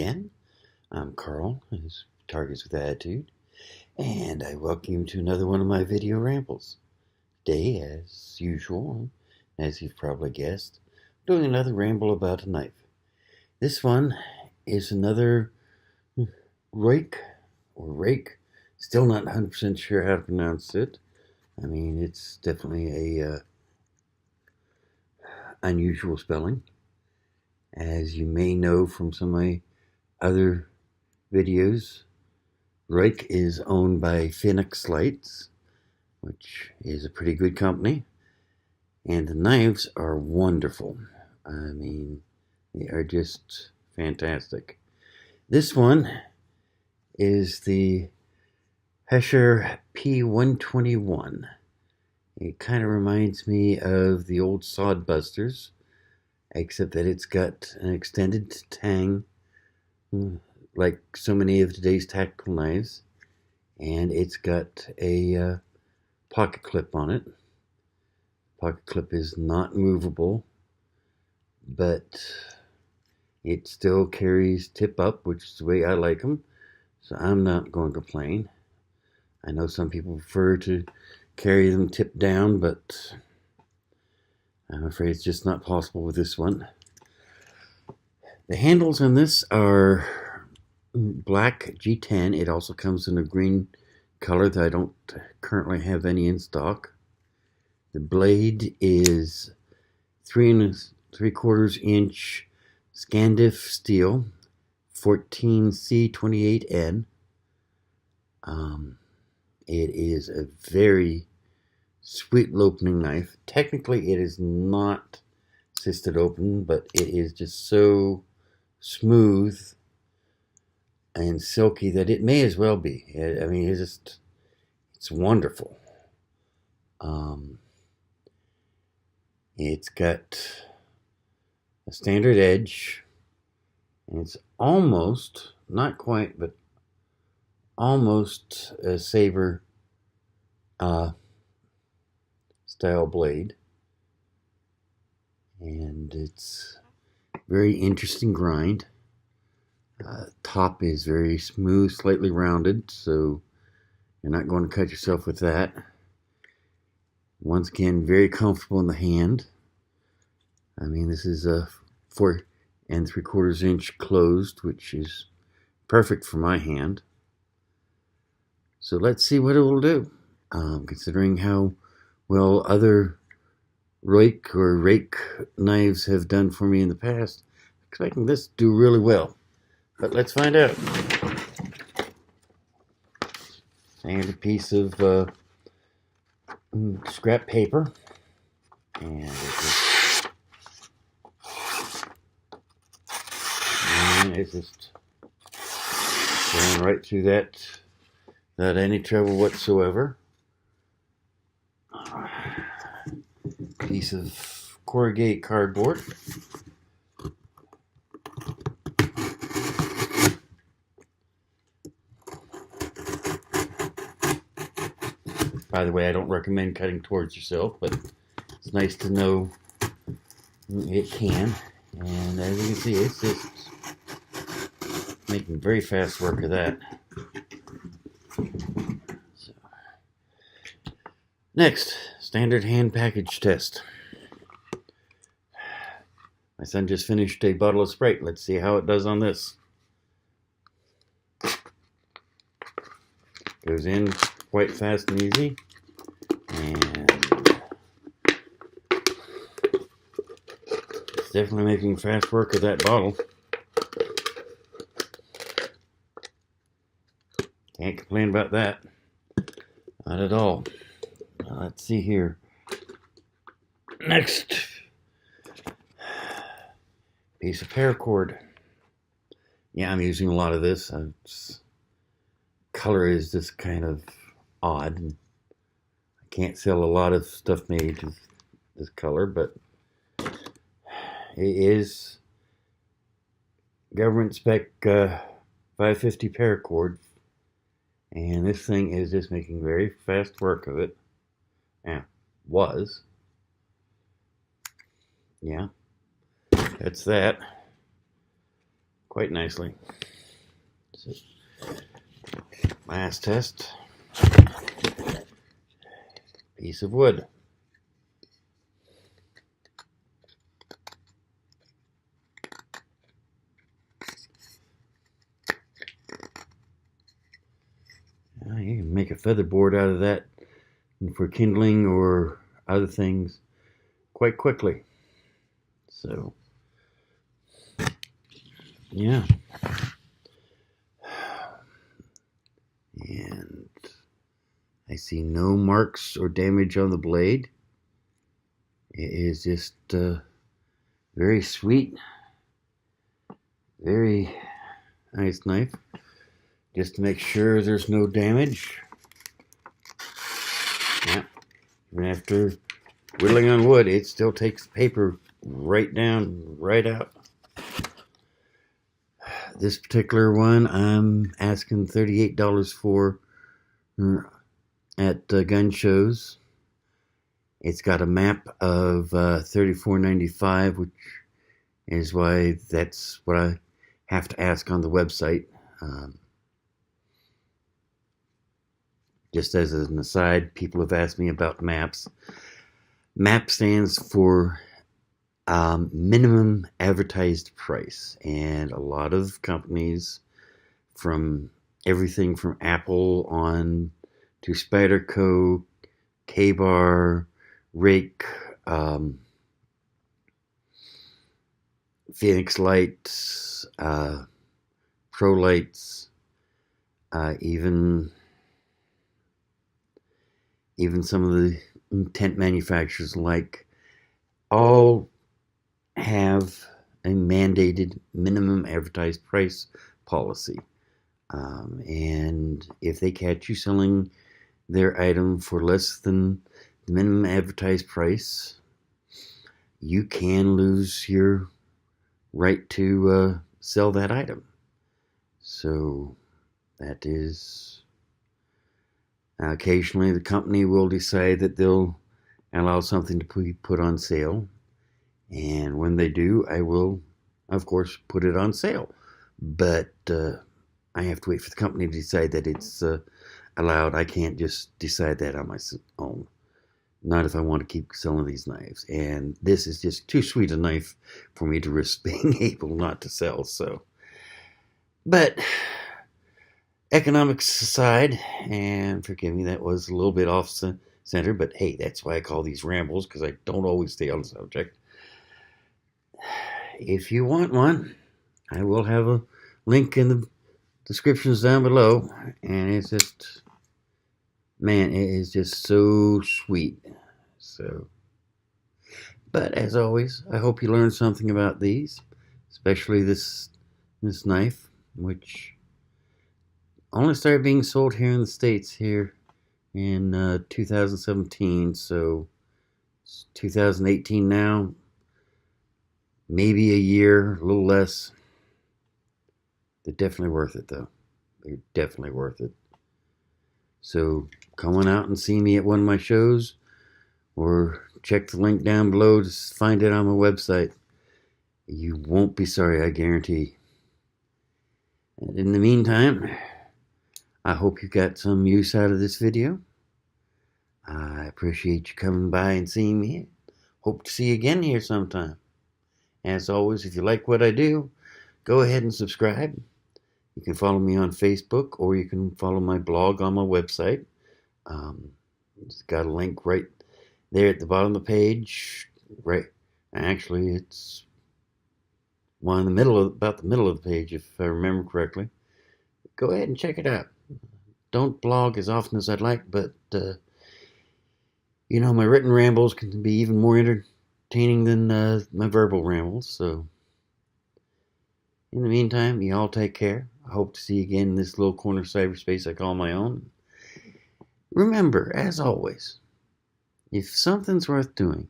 again. I'm Carl, his Targets with Attitude, and I welcome you to another one of my video rambles. Today, as usual, as you've probably guessed, I'm doing another ramble about a knife. This one is another Ruike, or Rake, still not 100% sure how to pronounce it. I mean, it's definitely a unusual spelling. As you may know from some of my other videos, Ruike is owned by Fenix Lights, which is a pretty good company, and the knives are wonderful. I mean, they are just fantastic. This one is the Hussar P121. It kind of reminds me of the old Sodbusters, except that it's got an extended tang, like so many of today's tactical knives, and it's got a pocket clip on it. Pocket clip is not movable, but it still carries tip up, which is the way I like them, so I'm not going to complain. I know some people prefer to carry them tip down, but I'm afraid it's just not possible with this one. The handles on this are black G10. It also comes in a green color that I don't currently have any in stock. The blade is 3 3/4 inch Scandiff steel, 14C28N. It is a very sweet opening knife. Technically, it is not assisted open, but it is just so smooth and silky that it may as well be. I mean, it's wonderful. It's got a standard edge, and it's almost, not quite, but almost a saber style blade, and it's very interesting grind. Top is very smooth, slightly rounded, so you're not going to cut yourself with that. Once again, very comfortable in the hand. I mean, this is a 4 3/4 inch closed, which is perfect for my hand. So let's see what it will do. Considering how well other Ruike or Rake knives have done for me in the past, I'm expecting this to do really well. But let's find out. And a piece of scrap paper, and it's just going right through that without any trouble whatsoever. Piece of corrugated cardboard. By the way, I don't recommend cutting towards yourself, but it's nice to know it can. And as you can see, it's just making very fast work of that. So, next, standard hand package test. My son just finished a bottle of Sprite. Let's see how it does on this. Goes in quite fast and easy, and it's definitely making fast work of that bottle. Can't complain about that, not at all. Now, let's see here. Next, piece of paracord. Yeah, I'm using a lot of this. Color is just kind of odd. I can't sell a lot of stuff made of this color, but it is government spec 550 paracord, and this thing is just making very fast work of it. Yeah, was. Yeah, that's that. quite nicely. So, last test. Piece of wood. You can make a feather board out of that for kindling or other things quite quickly. So, yeah. And I see no marks or damage on the blade. It is just very sweet, very nice knife. Just to make sure there's no damage. Yeah. Even after whittling on wood, it still takes paper right down, right out. This particular one I'm asking $38 for at gun shows. It's got a map of $34.95, which is why that's what I have to ask on the website. Just as an aside, people have asked me about maps. MAP stands for minimum advertised price, and a lot of companies, from everything from Apple on to Spyderco, K-Bar, Ruike, Fenix Lights, Pro Lights, even some of the tent manufacturers all have a mandated minimum advertised price policy. And if they catch you selling their item for less than the minimum advertised price, you can lose your right to sell that item. So that is, occasionally the company will decide that they'll allow something to be put on sale. And when they do, I will, of course, put it on sale. But I have to wait for the company to decide that it's allowed. I can't just decide that on my own. Not if I want to keep selling these knives. And this is just too sweet a knife for me to risk being able not to sell. So, but economics aside, and forgive me, that was a little bit off center, but hey, that's why I call these rambles, because I don't always stay on the subject. If you want one, I will have a link in the descriptions down below, and it's just, man, it is just so sweet. So, but as always, I hope you learned something about these, especially this knife, which only started being sold here in the States here in 2017, so it's 2018 now. Maybe a year, a little less. They're definitely worth it, though. They're definitely worth it. So come on out and see me at one of my shows, or check the link down below to find it on my website. You won't be sorry, I guarantee. And in the meantime, I hope you got some use out of this video. I appreciate you coming by and seeing me. Hope to see you again here sometime. As always, if you like what I do, go ahead and subscribe. You can follow me on Facebook, or you can follow my blog on my website. It's got a link right there at the bottom of the page. Right, actually, it's about the middle of the page, if I remember correctly. Go ahead and check it out. Don't blog as often as I'd like, but my written rambles can be even more entertaining than my verbal rambles. So, in the meantime, you all take care. I hope to see you again in this little corner of cyberspace I call my own. Remember, as always, if something's worth doing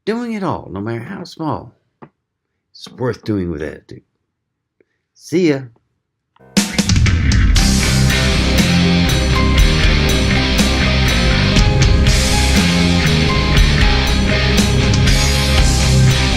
it all, no matter how small, it's worth doing with attitude. See ya.